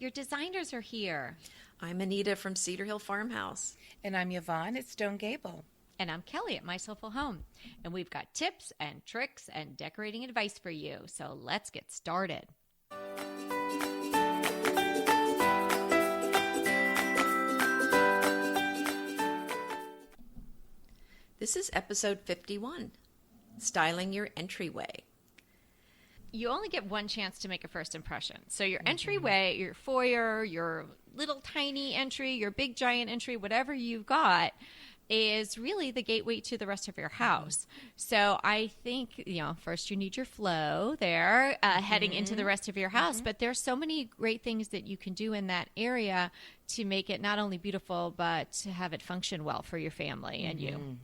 your designers are here. I'm Anita from Cedar Hill Farmhouse. And I'm Yvonne at Stone Gable. And I'm Kelly at My Soulful Home. And we've got tips and tricks and decorating advice for you. So let's get started. This is episode 51, Styling Your Entryway. You only get one chance to make a first impression. So your entryway, your foyer, your little tiny entry, your big giant entry, whatever you've got is really the gateway to the rest of your house. So I think, first you need your flow there heading into the rest of your house. But there's so many great things that you can do in that area to make it not only beautiful, but to have it function well for your family and you.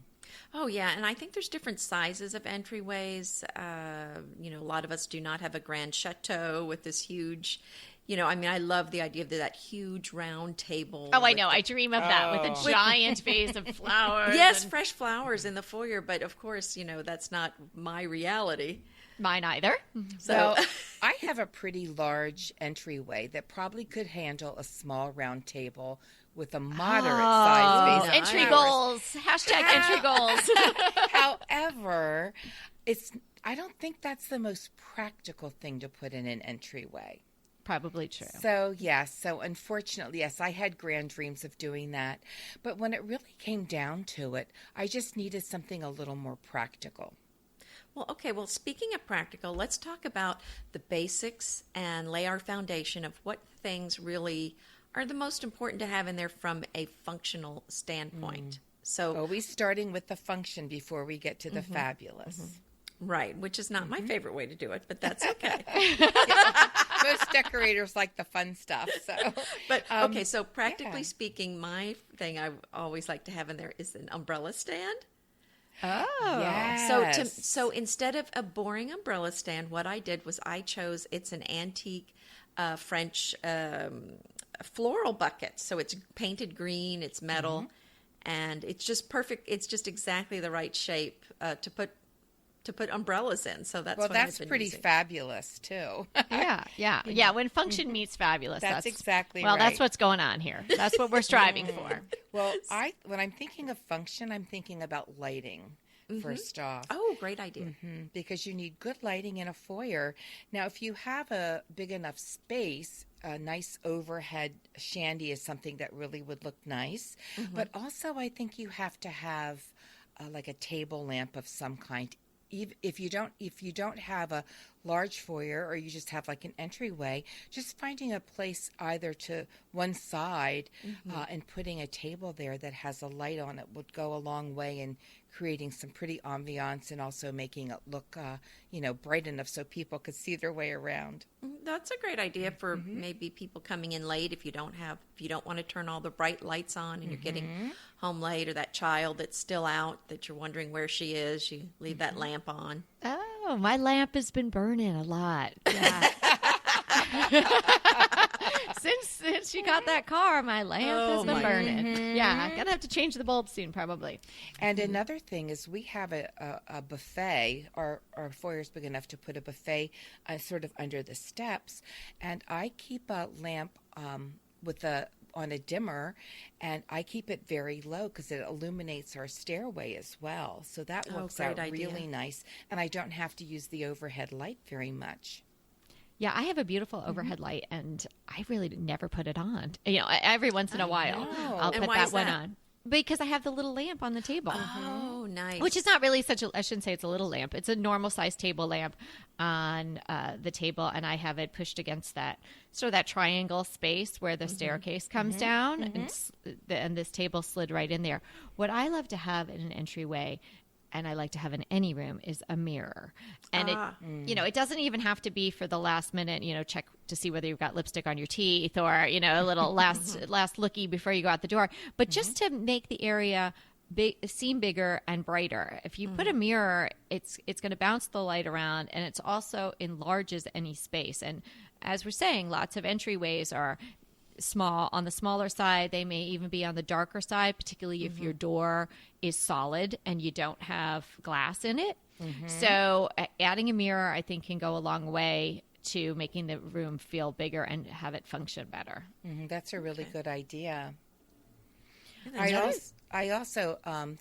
Oh, yeah, and I think there's different sizes of entryways. A lot of us do not have a grand chateau with this huge, I love the idea of that huge round table. Oh, I know. I dream of that with a giant vase of flowers. Yes, fresh flowers in the foyer, but of course, that's not my reality. Mine either. So I have a pretty large entryway that probably could handle a small round table with a moderate size vase. Entry goals. Hashtag entry goals. However, I don't think that's the most practical thing to put in an entryway. Probably true. So, so unfortunately, yes, I had grand dreams of doing that. But when it really came down to it, I just needed something a little more practical. Well, speaking of practical, let's talk about the basics and lay our foundation of what things really are the most important to have in there from a functional standpoint. So always starting with the function before we get to the fabulous. Right, which is not my favorite way to do it, but that's okay. Most decorators like the fun stuff. So practically speaking, my thing I always like to have in there is an umbrella stand. Oh, yes. So instead of a boring umbrella stand, what I did was it's an antique French floral bucket. So it's painted green, it's metal, and it's just perfect. It's just exactly the right shape to put umbrellas in. So that's that's pretty fabulous too. Yeah. When function meets fabulous, that's exactly right. Well, that's what's going on here. That's what we're striving for. Well, when I'm thinking of function, I'm thinking about lighting. First off. Oh, great idea. Because you need good lighting in a foyer. Now, if you have a big enough space, a nice overhead shandy is something that really would look nice. But also, I think you have to have like a table lamp of some kind. If you don't have a large foyer or you just have like an entryway, just finding a place either to one side and putting a table there that has a light on it would go a long way in creating some pretty ambiance and also making it look, bright enough so people could see their way around. That's a great idea for maybe people coming in late if you don't want to turn all the bright lights on and you're getting home late, or that child that's still out that you're wondering where she is, you leave that lamp on. Oh, my lamp has been burning a lot. Yeah. Since you got that car, my lamp has been burning. Yeah, gonna have to change the bulb soon, probably. And another thing is we have a buffet. Our foyer's big enough to put a buffet sort of under the steps, and I keep a lamp on a dimmer, and I keep it very low because it illuminates our stairway as well. So that works out really nice, and I don't have to use the overhead light very much. Yeah, I have a beautiful overhead light, and I really never put it on. Every once in a while, I'll put that one on. Because I have the little lamp on the table. Oh, nice. Which is not really I shouldn't say it's a little lamp. It's a normal size table lamp on the table, and I have it pushed against that triangle space where the staircase comes down, and this table slid right in there. What I love to have in an entryway, and I like to have in any room, is a mirror. And it doesn't even have to be for the last minute, check to see whether you've got lipstick on your teeth or, a little last looky before you go out the door. But just to make the area seem bigger and brighter. If you put a mirror, it's going to bounce the light around, and it's also enlarges any space. And as we're saying, lots of entryways are small. On the smaller side, they may even be on the darker side, particularly if your door is solid and you don't have glass in it. So adding a mirror, I think, can go a long way to making the room feel bigger and have it function better. That's a really good idea. Yeah, I also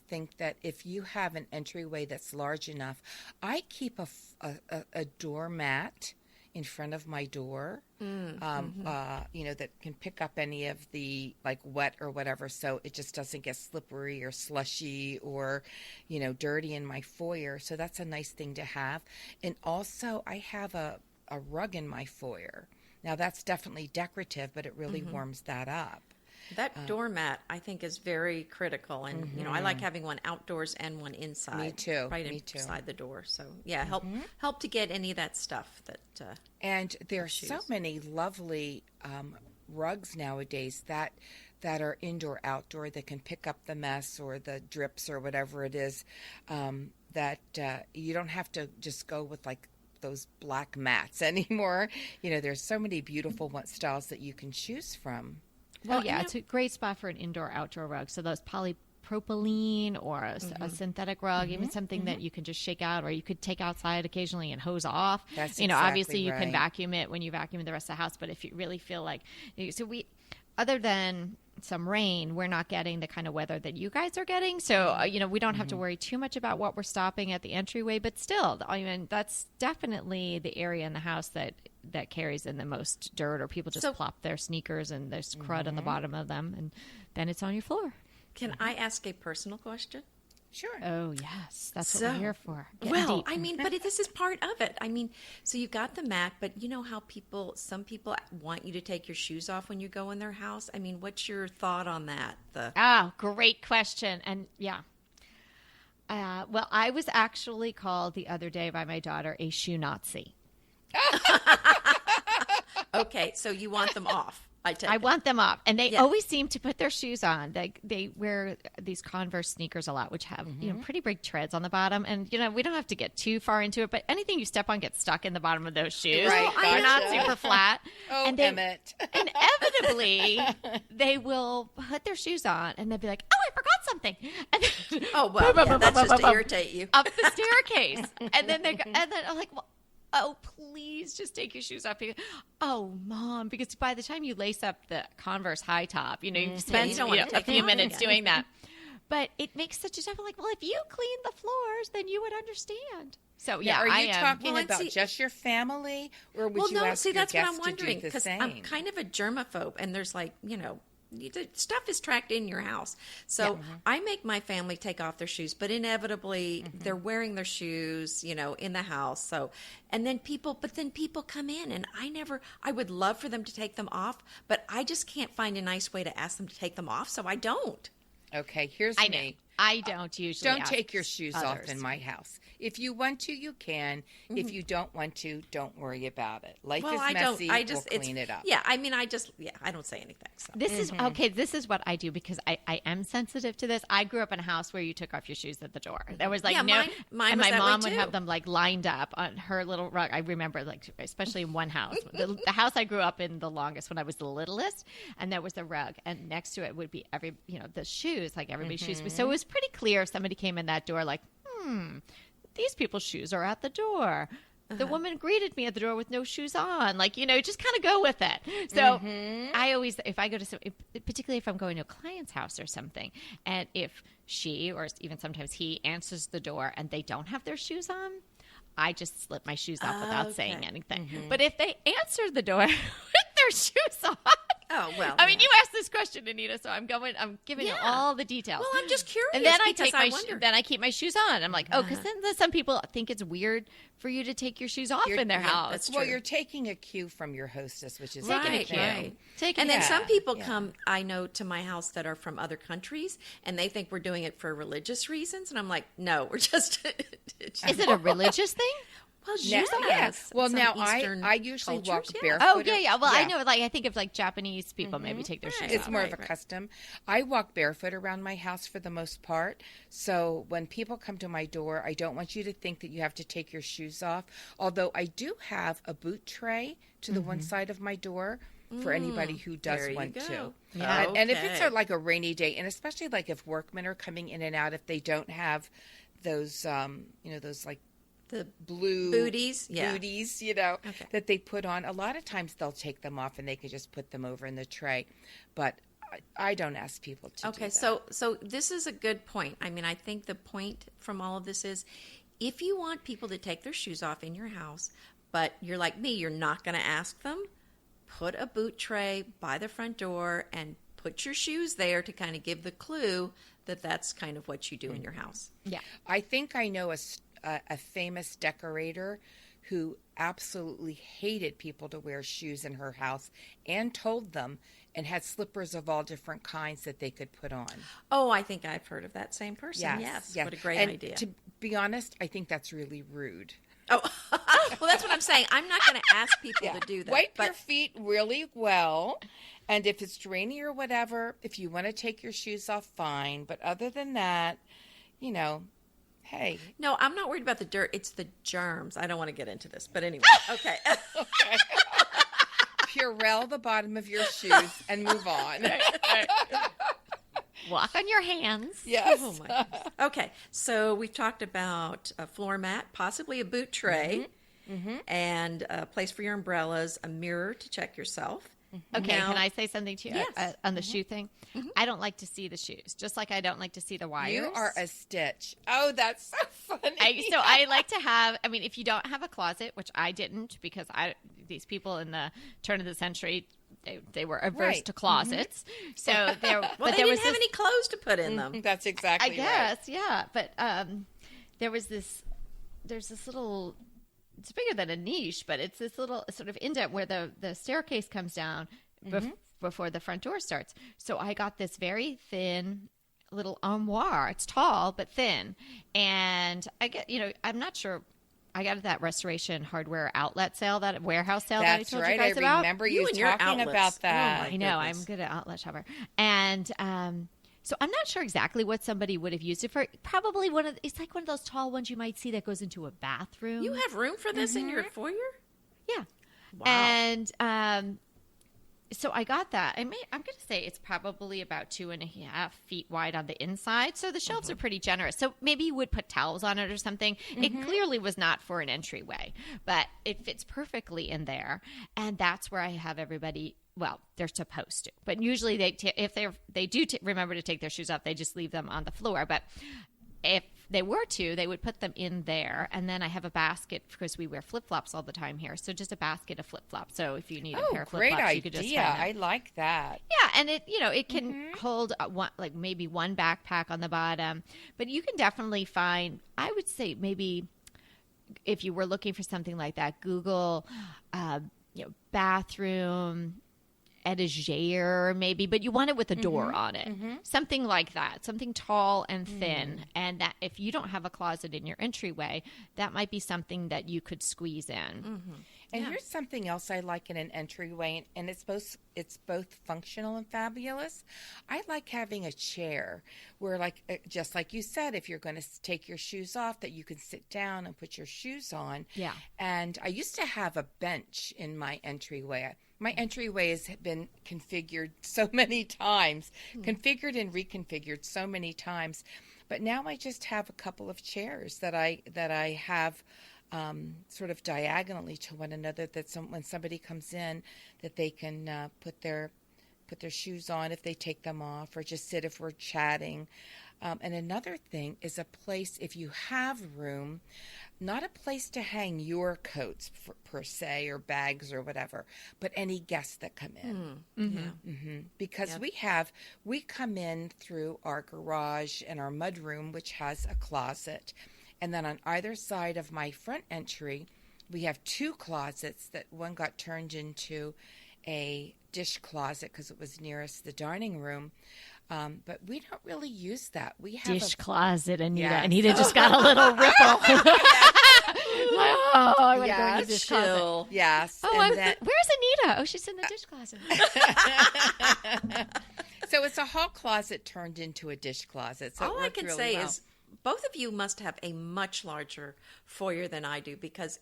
think that if you have an entryway that's large enough, I keep a doormat in front of my door, that can pick up any of the like wet or whatever, so it just doesn't get slippery or slushy or, dirty in my foyer. So that's a nice thing to have. And also I have a rug in my foyer. Now that's definitely decorative, but it really warms that up. That doormat, I think, is very critical. And, I like having one outdoors and one inside. Me too. Right inside the door. So, yeah, help to get any of that stuff. And there are so many lovely rugs nowadays that are indoor, outdoor, that can pick up the mess or the drips or whatever it is, that you don't have to just go with like those black mats anymore. There's so many beautiful styles that you can choose from. Well, yeah, it's a great spot for an indoor-outdoor rug. So those polypropylene or a synthetic rug, even something that you can just shake out, or you could take outside occasionally and hose off. That's obviously you right. can vacuum it when you vacuum the rest of the house. But if you really feel like, other than some rain, we're not getting the kind of weather that you guys are getting. So, we don't have to worry too much about what we're stopping at the entryway. But still, that's definitely the area in the house that carries in the most dirt, or people just plop their sneakers and there's crud on the bottom of them, and then it's on your floor. Can I ask a personal question? Sure. Oh, yes. That's what we're here for. Well, but this is part of it. So you got the mat, but you know how some people want you to take your shoes off when you go in their house? What's your thought on that? Great question. And yeah. Well, I was actually called the other day by my daughter a shoe Nazi. Okay, so you want them off. I want them off, and they always seem to put their shoes on. They wear these Converse sneakers a lot, which have pretty big treads on the bottom. And we don't have to get too far into it, but anything you step on gets stuck in the bottom of those shoes. Right, They're not super flat. Oh, and Emmett! Inevitably, they will put their shoes on, and they'll be like, "Oh, I forgot something." And then, that's just to irritate you up the staircase, and then I'm like, "Well, oh, please just take your shoes off." Oh, Mom, because by the time you lace up the Converse high top, you've spent a few minutes doing that. But it makes such a difference. Like, well, if you clean the floors, then you would understand. So, yeah, are you talking about just your family, or would you ask your that's what guests I'm wondering, to do the same? I'm kind of a germaphobe, and there's the stuff is tracked in your house. So I make my family take off their shoes, but inevitably they're wearing their shoes, in the house. So, and then people come in, and I would love for them to take them off, but I just can't find a nice way to ask them to take them off. So I don't. Okay, here's me. I don't usually. Don't take your shoes off in my house. If you want to, you can. If you don't want to, don't worry about it. Life is messy. We'll clean it up. Yeah, I don't say anything. So. This is okay. This is what I do because I am sensitive to this. I grew up in a house where you took off your shoes at the door. There was like mine and my mom would too. have them like lined up on her little rug. I remember especially in one house, the house I grew up in the longest when I was the littlest, and there was the rug, and next to it would be the shoes, like everybody's shoes. So it was pretty clear if somebody came in that door like, these people's shoes are at the door. The woman greeted me at the door with no shoes on. Like, just kind of go with it. So I always, if I go to particularly if I'm going to a client's house or something, and if she or even sometimes he answers the door and they don't have their shoes on, I just slip my shoes off without saying anything. But if they answer the door with their shoes on, oh, well. You asked this question, Anita, so I'm giving you all the details. Well, I'm just curious. And then I keep my shoes on. I'm like, because then some people think it's weird for you to take your shoes off in their house. That's true. Well, you're taking a cue from your hostess, which is taking a cue. Right. And then some people come, I know, to my house that are from other countries, and they think we're doing it for religious reasons. And I'm like, no, we're just. Is it a religious thing? Well, yes. Well, now I usually walk barefoot. Oh, yeah. Well, I know. I think of Japanese people maybe take their shoes off. It's more of a custom. I walk barefoot around my house for the most part. So when people come to my door, I don't want you to think that you have to take your shoes off. Although I do have a boot tray to the one side of my door for anybody who does want to. Yeah. And if it's like a rainy day, and especially like if workmen are coming in and out, if they don't have those, those like the blue booties, that they put on. A lot of times they'll take them off and they can just put them over in the tray. But I don't ask people to do that. So this is a good point. I mean, I think the point from all of this is if you want people to take their shoes off in your house, but you're like me, you're not going to ask them, put a boot tray by the front door and put your shoes there to kind of give the clue that that's kind of what you do in your house. Yeah. I think I know a famous decorator who absolutely hated people to wear shoes in her house and told them and had slippers of all different kinds that they could put on. Oh, I think I've heard of that same person. Yes. What a great idea. To be honest, I think that's really rude. Oh, well, that's what I'm saying. I'm not going to ask people to do that. Wipe your feet really well. And if it's rainy or whatever, if you want to take your shoes off, fine. But other than that, hey. No, I'm not worried about the dirt. It's the germs. I don't want to get into this. But anyway, okay. Okay. Purell the bottom of your shoes and move on. Walk on your hands. Yes. Oh, my goodness. Okay, so we've talked about a floor mat, possibly a boot tray, and a place for your umbrellas, a mirror to check yourself. Okay, can I say something to you Yes. on the shoe thing? I don't like to see the shoes, just like I don't like to see the wires. You are a stitch. Oh, that's so funny. So I like to have, if you don't have a closet, which I didn't because these people in the turn of the century, they were averse to closets. So there, Well, but they there didn't was have this, any clothes to put in them. That's exactly I guess, yeah. But there's this little, it's bigger than a niche, but it's this little sort of indent where the staircase comes down before the front door starts. So I got this very thin little armoire. It's tall, but thin. And I get, I'm not sure. I got that restoration hardware outlet sale, that warehouse sale that I told you guys about. I remember you and your talking outlets. about that. Oh, my I know. goodness. I'm good at outlet shopper. And so I'm not sure exactly what somebody would have used it for. Probably it's like one of those tall ones you might see that goes into a bathroom. You have room for this in your foyer? Yeah. Wow. And so I got that. I'm going to say it's probably about 2.5 feet wide on the inside. So the shelves are pretty generous. So maybe you would put towels on it or something. It clearly was not for an entryway, but it fits perfectly in there. And that's where I have everybody. Well, they're supposed to, but usually if they do remember to take their shoes off, they just leave them on the floor. But if they were to, they would put them in there. And then I have a basket because we wear flip-flops all the time here. So just a basket of flip-flops. So if you need a pair of flip-flops, you could just find them. I like that. Yeah, and it can hold maybe one backpack on the bottom. But you can definitely find, I would say maybe if you were looking for something like that, Google bathroom etagere maybe, but you want it with a door on it. Something like that, something tall and thin. And that if you don't have a closet in your entryway, that might be something that you could squeeze in. And here's something else I like in an entryway, and it's both functional and fabulous. I like having a chair where, just like you said, if you're going to take your shoes off, that you can sit down and put your shoes on. Yeah. And I used to have a bench in my entryway. My entryway has been configured so many times, configured and reconfigured so many times. But now I just have a couple of chairs that I have sort of diagonally to one another, that when somebody comes in, that they can put their shoes on if they take them off, or just sit if we're chatting. And another thing is a place, if you have room, not a place to hang your coats per se, or bags or whatever, but any guests that come in. Because we come in through our garage and our mudroom, which has a closet. And then on either side of my front entry, we have two closets that one got turned into a dish closet because it was nearest the dining room. But we don't really use that. We have Dish closet, Anita. Yes. Anita just got a little ripple. Oh, I want to go in the dish closet. Chill. Yes. Oh, and where's Anita? Oh, she's in the dish closet. So it's a hall closet turned into a dish closet. So All I can really say well. is both of you must have a much larger foyer than I do, because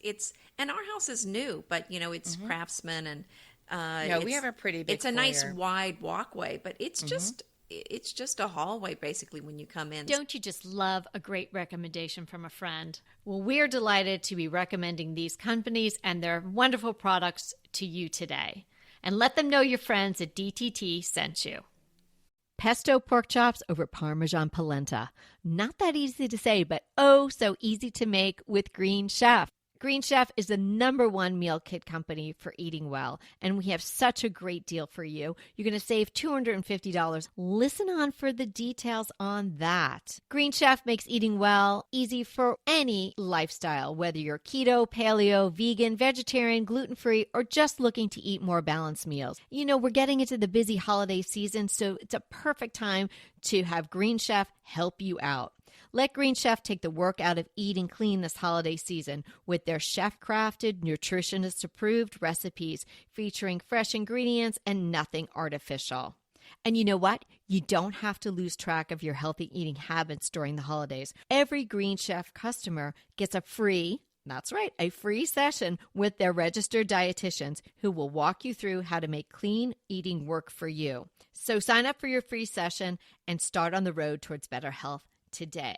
and our house is new, but it's Craftsman, and No, we have a pretty big It's a nice foyer. wide walkway, but it's just it's just a hallway basically when you come in. Don't you just love a great recommendation from a friend? Well, we're delighted to be recommending these companies and their wonderful products to you today. And let them know your friends at DTT sent you. Pesto pork chops over Parmesan polenta. Not that easy to say, but oh so easy to make with Green Chef. Green Chef is the #1 meal kit company for eating well, and we have such a great deal for you. You're going to save $250. Listen on for the details on that. Green Chef makes eating well easy for any lifestyle, whether you're keto, paleo, vegan, vegetarian, gluten-free, or just looking to eat more balanced meals. You know, we're getting into the busy holiday season, so it's a perfect time to have Green Chef help you out. Let Green Chef take the work out of eating clean this holiday season with their chef-crafted, nutritionist-approved recipes featuring fresh ingredients and nothing artificial. And you know what? You don't have to lose track of your healthy eating habits during the holidays. Every Green Chef customer gets a free session with their registered dietitians who will walk you through how to make clean eating work for you. So sign up for your free session and start on the road towards better health today.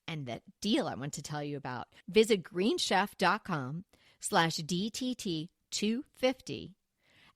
And that deal I want to tell you about, visit greenchef.com/DTT250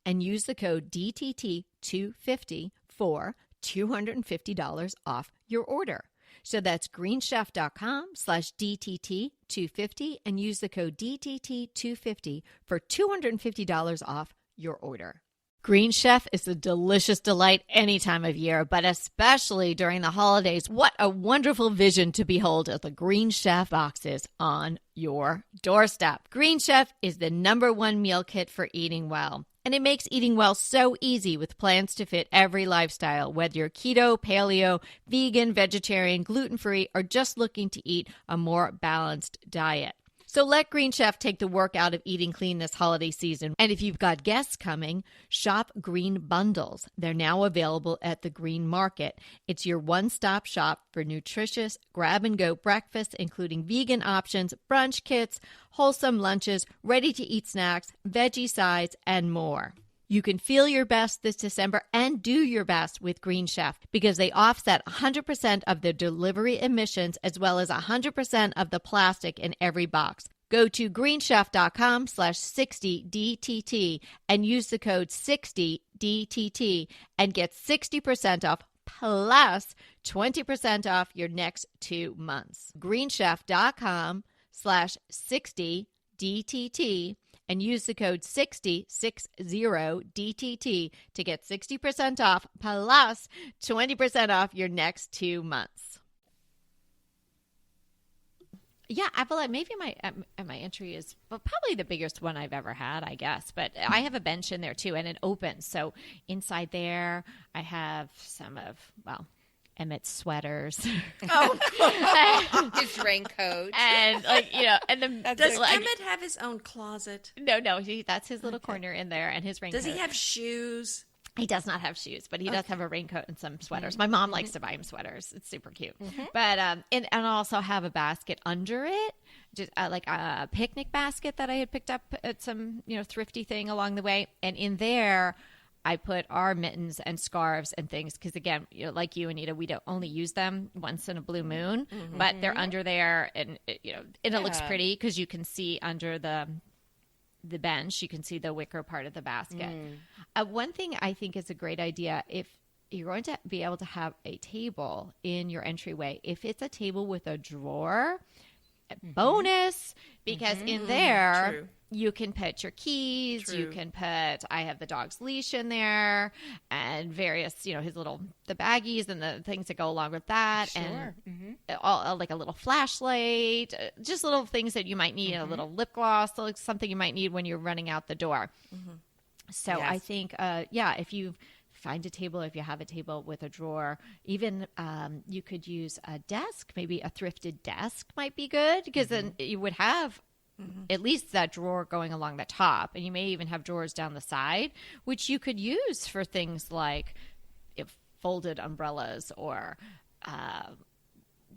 and use the code DTT250 for $250 off your order. So that's greenchef.com/DTT250 and use the code DTT250 for $250 off your order. Green Chef is a delicious delight any time of year, but especially during the holidays. What a wonderful vision to behold as the Green Chef boxes on your doorstep. Green Chef is the #1 meal kit for eating well. And it makes eating well so easy with plans to fit every lifestyle, whether you're keto, paleo, vegan, vegetarian, gluten-free, or just looking to eat a more balanced diet. So let Green Chef take the work out of eating clean this holiday season. And if you've got guests coming, shop Green Bundles. They're now available at the Green Market. It's your one-stop shop for nutritious grab-and-go breakfasts, including vegan options, brunch kits, wholesome lunches, ready-to-eat snacks, veggie sides, and more. You can feel your best this December and do your best with Green Chef because they offset 100% of the delivery emissions as well as 100% of the plastic in every box. Go to greenchef.com/60DTT and use the code 60DTT and get 60% off plus 20% off your next 2 months. greenchef.com/60DTT and use the code 60DTT to get 60% off plus 20% off your next 2 months. Yeah, I feel like maybe my entry is probably the biggest one I've ever had, I guess. But I have a bench in there too, and it opens. So inside there, I have some of, Emmett's sweaters. Oh, his raincoat. And does Emmett have his own closet? No, that's his little corner in there and his raincoat. Does he have shoes? He does not have shoes, but he does have a raincoat and some sweaters. My mom likes to buy him sweaters. It's super cute. But and I also have a basket under it, just like a picnic basket that I had picked up at some thrifty thing along the way. And in there, I put our mittens and scarves and things because, again, like you, Anita, we don't only use them once in a blue moon, but they're under there, and it looks pretty because you can see under the bench, you can see the wicker part of the basket. One thing I think is a great idea, if you're going to be able to have a table in your entryway, if it's a table with a drawer, bonus, because in there you can put your keys, you can put, I have the dog's leash in there and various, the baggies and the things that go along with that. And all, like a little flashlight, just little things that you might need, a little lip gloss, like something you might need when you're running out the door. So I think, if you find a table, if you have a table with a drawer, even you could use a desk, maybe a thrifted desk might be good because then you would have at least that drawer going along the top, and you may even have drawers down the side, which you could use for things like folded umbrellas or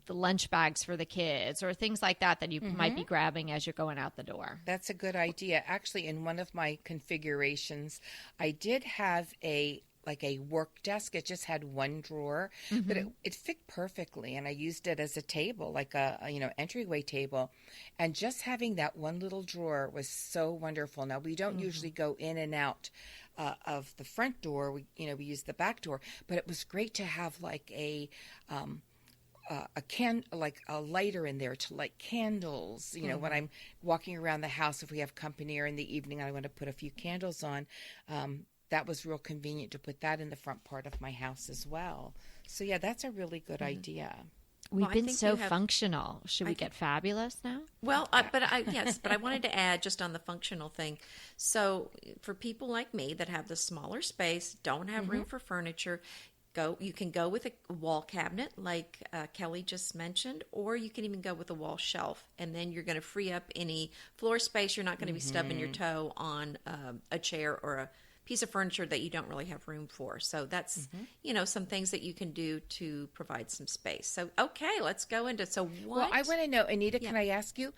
the lunch bags for the kids or things like that you might be grabbing as you're going out the door. That's a good idea. Actually, in one of my configurations, I did have a like a work desk. It just had one drawer, but it fit perfectly, and I used it as a table, like a entryway table, and just having that one little drawer was so wonderful. Now we don't usually go in and out of the front door. We use the back door, but it was great to have like a lighter in there to light candles. When I'm walking around the house, if we have company or in the evening, I want to put a few candles on. That was real convenient to put that in the front part of my house as well. So yeah, that's a really good idea. We've been so functional. Should we get fabulous now? Well, but I wanted to add just on the functional thing. So for people like me that have the smaller space, don't have room for furniture, you can go with a wall cabinet like Kelly just mentioned, or you can even go with a wall shelf, and then you're going to free up any floor space. You're not going to be stubbing your toe on a chair or a piece of furniture that you don't really have room for. So that's, some things that you can do to provide some space. So, okay, let's go into, Well, I want to know, Anita, can I ask you,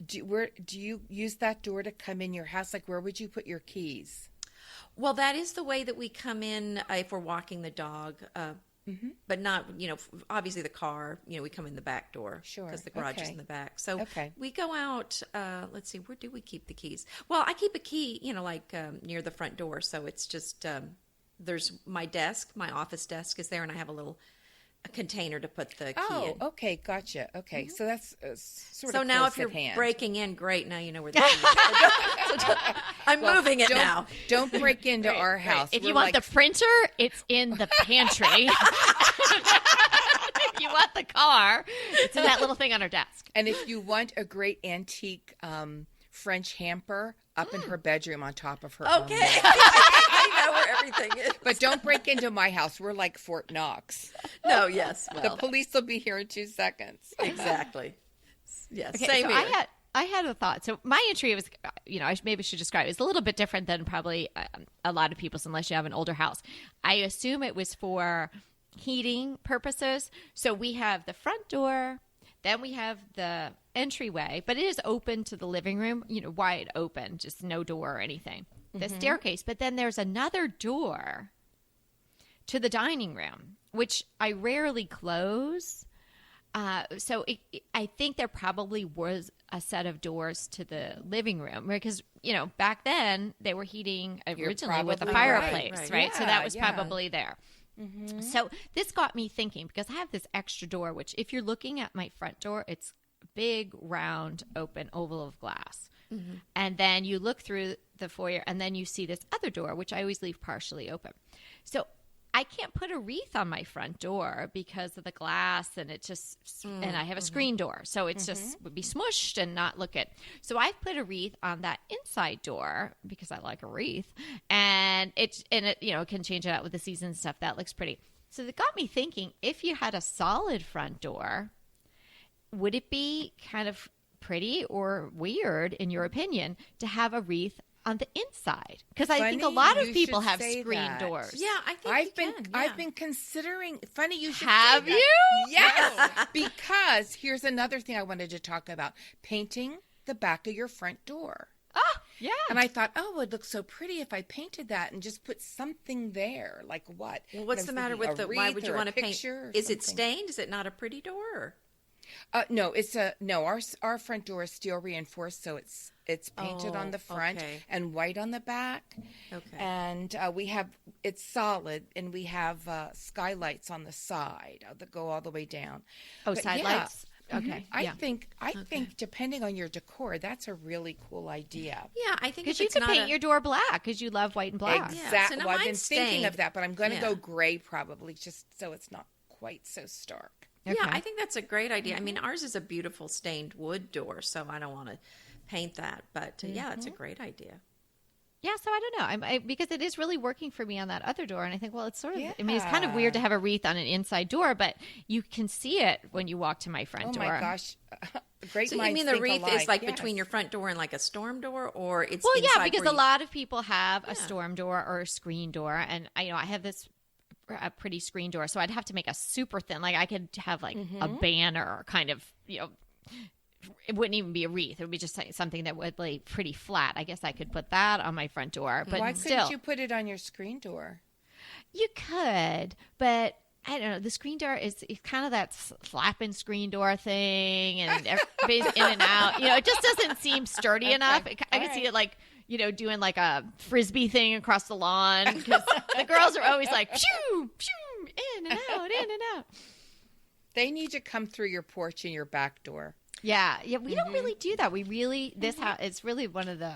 do you use that door to come in your house? Like, where would you put your keys? Well, that is the way that we come in if we're walking the dog, but not, obviously the car, we come in the back door. Sure. Because the garage is in the back. So okay. We go out, let's see, where do we keep the keys? Well, I keep a key, near the front door. So it's just, there's my desk, my office desk is there, and I have a container to put the key in. Oh, okay, gotcha. Okay, so that's sort of so now close if you're at hand. breaking in, great. Now you know where the key is. I'm moving it now. Don't break into our house. If you want the printer, it's in the pantry. If you want the car, it's in that little thing on her desk. And if you want a great antique French hamper, up in her bedroom on top of her. Okay. I know where everything is. But don't break into my house. We're like Fort Knox. No, yes. Well. The police will be here in 2 seconds. Exactly. Yes. Okay, same so here. I had a thought. So my entry was, I maybe should describe it. It's a little bit different than probably a lot of people's, unless you have an older house. I assume it was for heating purposes. So we have the front door, then we have the entryway, but it is open to the living room, wide open, just no door or anything. The staircase, but then there's another door to the dining room, which I rarely close. So I think there probably was a set of doors to the living room because, back then they were heating originally with a fireplace, right? Yeah, so that was probably there. So this got me thinking because I have this extra door, which if you're looking at my front door, it's big, round, open oval of glass. And then you look through the foyer and then you see this other door, which I always leave partially open. So I can't put a wreath on my front door because of the glass and it just, and I have a screen door. So it's just would be smushed and not look good. So I've put a wreath on that inside door because I like a wreath and it can change it out with the season stuff. That looks pretty. So it got me thinking, if you had a solid front door, would it be kind of pretty or weird, in your opinion, to have a wreath on the inside? Because I think a lot of people have screen doors. Yeah, I think I've been considering. Funny you should have say you? That. Yes, because here's another thing I wanted to talk about: painting the back of your front door. Oh, yeah. And I thought, it would look so pretty if I painted that and just put something there. Like what? Well, what's the matter with why would you want to paint? Is it stained? Is it not a pretty door? No, our front door is steel reinforced, so it's painted on the front and white on the back. Okay. And it's solid, and we have skylights on the side that go all the way down. Oh, side lights. Okay. I think depending on your decor, that's a really cool idea. Yeah, I think because you could paint your door black because you love white and black. Exactly. Yeah, so I've been thinking of that, but I'm going to go gray probably, just so it's not quite so stark. Okay. Yeah, I think that's a great idea. I mean, ours is a beautiful stained wood door, so I don't want to paint that. But yeah, it's a great idea. Yeah, so I don't know. Because it is really working for me on that other door. And I think, well, it's sort of, I mean, it's kind of weird to have a wreath on an inside door, but you can see it when you walk to my front door. Oh, my gosh. Great. So you mean the wreath is like between your front door and like a storm door, or it's well, inside? Yeah, because a lot of people have a storm door or a screen door. And, I have this a pretty screen door, so I'd have to make a super thin, like I could have like a banner kind of it wouldn't even be a wreath. It would be just something that would lay pretty flat. I guess I could put that on my front door, but Why still, couldn't you put it on your screen door? you could, but I don't know. The screen door is kind of that flapping screen door thing, and everybody's in and out. It just doesn't seem sturdy enough. I can see it like, doing like a frisbee thing across the lawn, because the girls are always like, shoo, shoo, in and out, in and out. They need to come through your porch and your back door. Yeah. We don't really do that. We really, this house, it's really one of the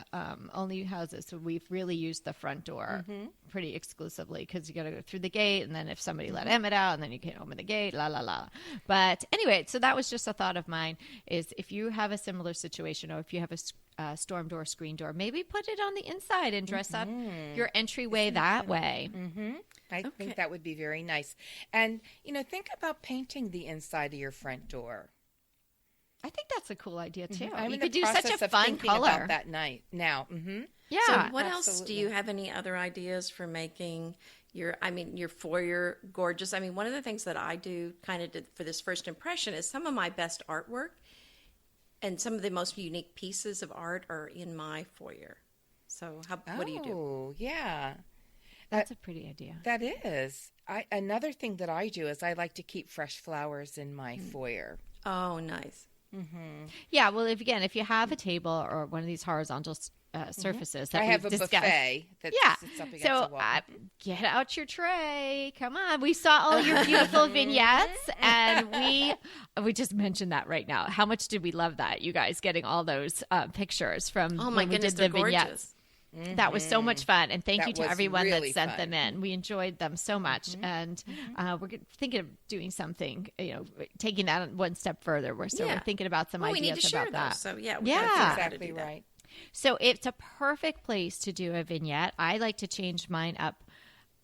only houses where we've really used the front door pretty exclusively, because you got to go through the gate, and then if somebody let Emmett out, and then you can't open the gate, la, la, la. But anyway, so that was just a thought of mine, is if you have a similar situation, or if you have a storm door, screen door, maybe put it on the inside and dress up your entryway that way. I think that would be very nice. And, think about painting the inside of your front door. I think that's a cool idea too. I'm You in could the do such process a of fun thinking color. about that now. Yeah. So what else absolutely. do you have? Any other ideas for making your foyer gorgeous? I mean, one of the things that I do kind of for this first impression is some of my best artwork and some of the most unique pieces of art are in my foyer. So what do you do? Oh, yeah. That's a pretty idea. That is. Another thing that I do is I like to keep fresh flowers in my foyer. Oh, nice. Yeah, well, if you have a table or one of these horizontal surfaces that I have a we've discussed, buffet that sits up against so the wall. get out your tray. Come on, we saw all your beautiful vignettes, and we just mentioned that right now. How much did we love that, you guys, getting all those pictures from Oh my when we goodness, did the they're vignettes. gorgeous. That was so much fun, and thank That you to was everyone really that sent fun. them in. We enjoyed them so much, and we're thinking of doing something, taking that one step further. We're thinking about some Well, we need ideas to share about that. those. So yeah, Yeah. Exactly right. So it's a perfect place to do a vignette. I like to change mine up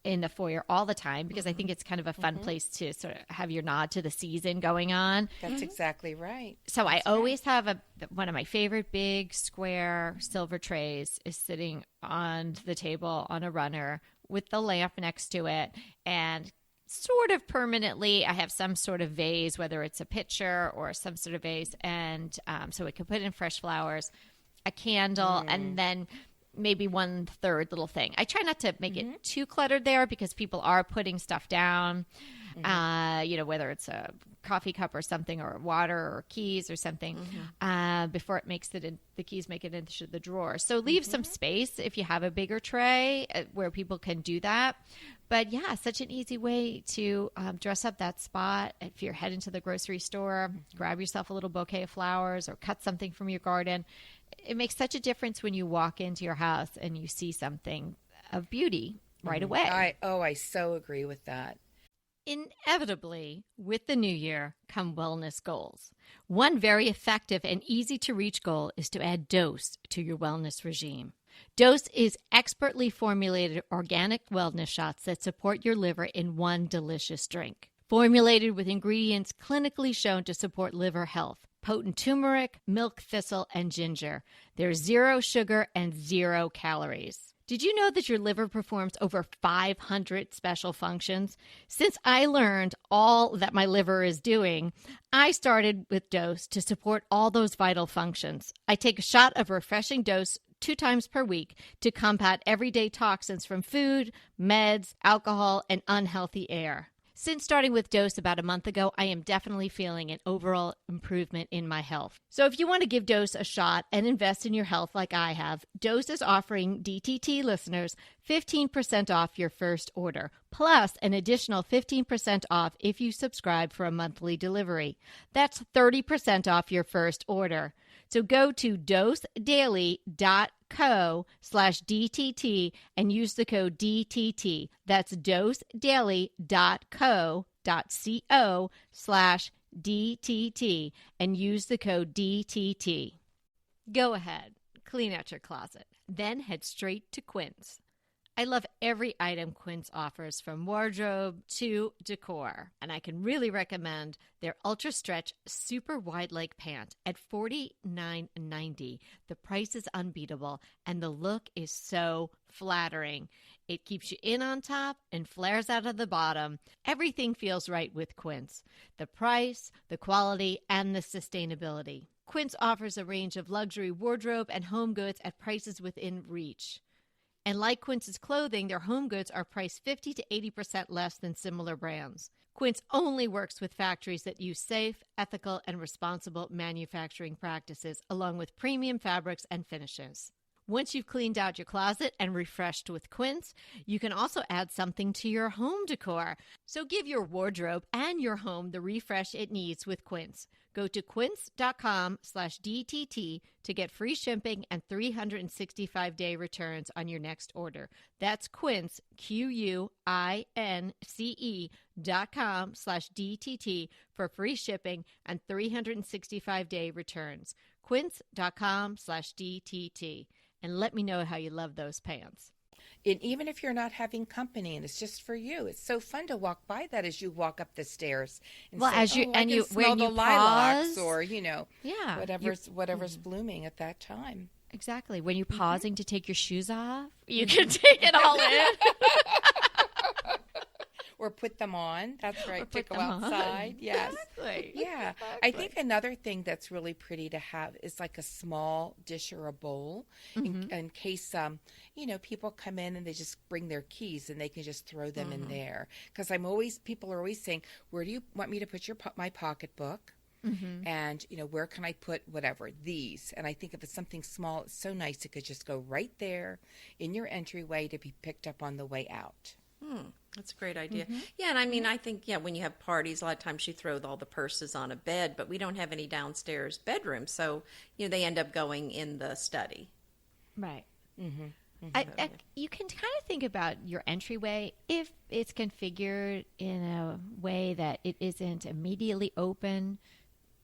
in the foyer all the time, because I think it's kind of a fun place to sort of have your nod to the season going on. That's exactly right. So I always have one of my favorite big square silver trays is sitting on the table on a runner with the lamp next to it, and sort of permanently I have some sort of vase, whether it's a pitcher or some sort of vase, and so we can put in fresh flowers, a candle, and then maybe 1/3 little thing. I try not to make it too cluttered there, because people are putting stuff down, whether it's a coffee cup or something, or water or keys or something, before it makes the keys make it into the drawer. So leave some space if you have a bigger tray where people can do that. But yeah, such an easy way to dress up that spot. If you're heading to the grocery store, grab yourself a little bouquet of flowers or cut something from your garden. It makes such a difference when you walk into your house and you see something of beauty right away. I so agree with that. Inevitably, with the new year come wellness goals. One very effective and easy to reach goal is to add Dose to your wellness regime. Dose is expertly formulated organic wellness shots that support your liver in one delicious drink. Formulated with ingredients clinically shown to support liver health. Potent turmeric, milk thistle, and ginger. There's 0 sugar and 0 calories. Did you know that your liver performs over 500 special functions? Since I learned all that my liver is doing, I started with Dose to support all those vital functions. I take a shot of refreshing Dose 2 times per week to combat everyday toxins from food, meds, alcohol, and unhealthy air. Since starting with Dose about a month ago, I am definitely feeling an overall improvement in my health. So if you want to give Dose a shot and invest in your health like I have, Dose is offering DTT listeners 15% off your first order, plus an additional 15% off if you subscribe for a monthly delivery. That's 30% off your first order. So go to dosedaily.co/DTT and use the code DTT. That's dosedaily.co.co/DTT and use the code DTT. Go ahead, clean out your closet, then head straight to Quince. I love every item Quince offers, from wardrobe to decor, and I can really recommend their Ultra Stretch Super Wide Leg Pant at $49.90. The price is unbeatable, and the look is so flattering. It keeps you in on top and flares out of the bottom. Everything feels right with Quince. The price, the quality, and the sustainability. Quince offers a range of luxury wardrobe and home goods at prices within reach. And like Quince's clothing, their home goods are priced 50 to 80% less than similar brands. Quince only works with factories that use safe, ethical, and responsible manufacturing practices, along with premium fabrics and finishes. Once you've cleaned out your closet and refreshed with Quince, you can also add something to your home decor. So give your wardrobe and your home the refresh it needs with Quince. Go to quince.com/DTT to get free shipping and 365-day returns on your next order. That's Quince, QUINCE.com/DTT for free shipping and 365-day returns. Quince.com/DTT. And let me know how you love those pants. And even if you're not having company and it's just for you, it's so fun to walk by that as you walk up the stairs. And Well, say, as you I and can you smell when the you lilacs, pause, or yeah, whatever's blooming at that time. exactly. When you're pausing to take your shoes off, you can take it all in. Or put them on. That's right. To put go them on. outside. Yes. Exactly. Yeah. I think another thing that's really pretty to have is like a small dish or a bowl in case, people come in and they just bring their keys and they can just throw them in there. Because people are always saying, where do you want me to put my pocketbook? And, where can I put whatever, these? And I think if it's something small, it's so nice it could just go right there in your entryway to be picked up on the way out. That's a great idea. Yeah, and I think, when you have parties, a lot of times you throw all the purses on a bed, but we don't have any downstairs bedrooms, so, they end up going in the study. Right. You can kind of think about your entryway if it's configured in a way that it isn't immediately open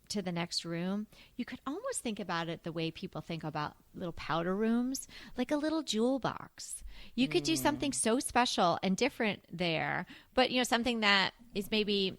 to the next room. You could almost think about it the way people think about little powder rooms, like a little jewel box. You could do something so special and different there, but something that is maybe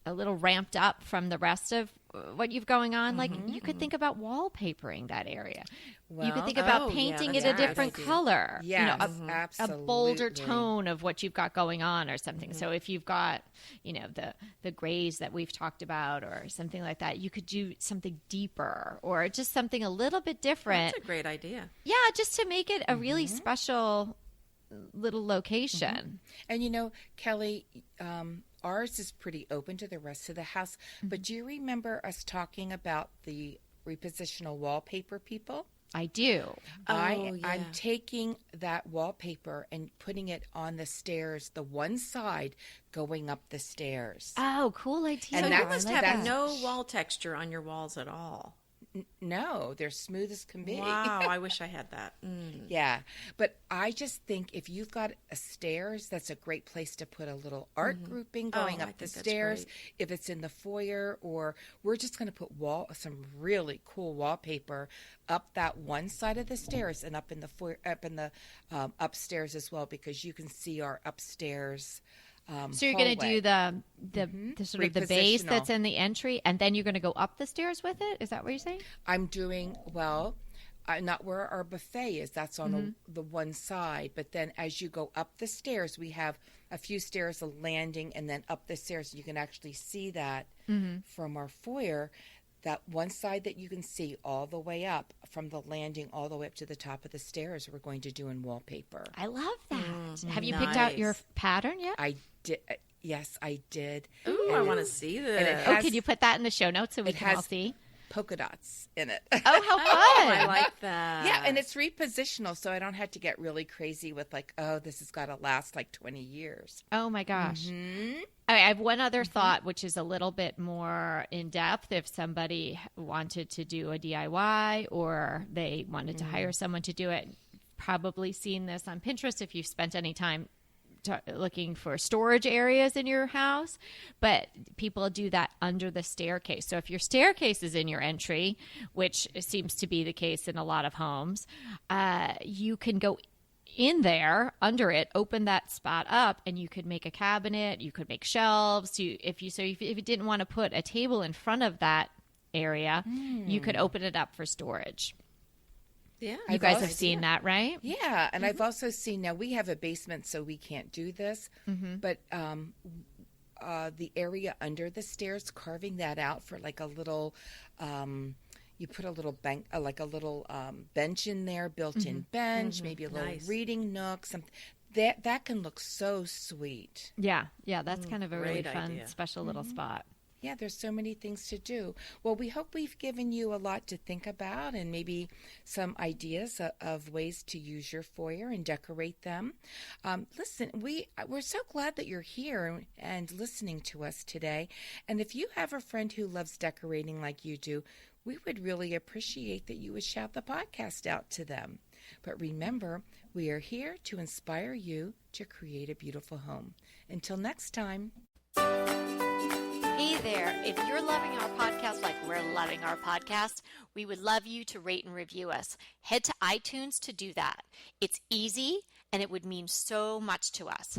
a little ramped up from the rest of what you've going on. Like you could think about wallpapering that area. You could think about painting it a different color. Yes, a absolutely. bolder tone of what you've got going on or something. So if you've got, the grays that we've talked about or something like that, you could do something deeper or just something a little bit different. That's a great idea. Yeah, just to make it a really special little location. And Kelly, ours is pretty open to the rest of the house. But do you remember us talking about the repositional wallpaper people? I do. I'm taking that wallpaper and putting it on the stairs, the one side going up the stairs. Oh, cool idea. So And you that's- must have that's- no wall texture on your walls at all. No, they're smooth as can be. Wow, I wish I had that. Yeah, but I just think if you've got a stairs, that's a great place to put a little art grouping going I up the think that's stairs. great. If it's in the foyer, or we're just going to put some really cool wallpaper up that one side of the stairs and up in the foyer, up in the upstairs as well, because you can see our upstairs. So you're going to hallway. do the sort of the base Repositional. that's in the entry, and then you're going to go up the stairs with it? Is that what you're saying? I'm doing, not where our buffet is. That's on the one side. But then as you go up the stairs, we have a few stairs, a landing, and then up the stairs. You can actually see that from our foyer. That one side that you can see all the way up from the landing all the way up to the top of the stairs, we're going to do in wallpaper. I love that. Have you picked out your pattern yet? I did. Yes, I did. Ooh, I want to see this. And it has Can you put that in the show notes so we can all has- see? polka dots in it. Oh, how fun. I like that. Yeah, and it's repositional, so I don't have to get really crazy with this has got to last like 20 years. Oh, my gosh. I have one other thought, which is a little bit more in depth. If somebody wanted to do a DIY or they wanted to hire someone to do it, probably seen this on Pinterest if you've spent any time looking for storage areas in your house, but people do that under the staircase. So if your staircase is in your entry, which seems to be the case in a lot of homes, you can go in there under it, open that spot up, and you could make a cabinet, you could make shelves. If you didn't want to put a table in front of that area, you could open it up for storage. Yeah, You guys have seen that, right? Yeah, and I've also seen, now we have a basement, so we can't do this, but the area under the stairs, carving that out for like a little, You put a little bank, like a little bench in there, built-in bench, maybe a little Nice. reading nook, something. That can look so sweet. Yeah, that's kind of a really great fun, idea. special little spot. Yeah, there's so many things to do. Well, we hope we've given you a lot to think about and maybe some ideas of ways to use your foyer and decorate them. Listen, we're so glad that you're here and listening to us today. And if you have a friend who loves decorating like you do, we would really appreciate that you would shout the podcast out to them. But remember, we are here to inspire you to create a beautiful home. Until next time. Hey there, if you're loving our podcast like we're loving our podcast, we would love you to rate and review us. Head to iTunes to do that. It's easy and it would mean so much to us.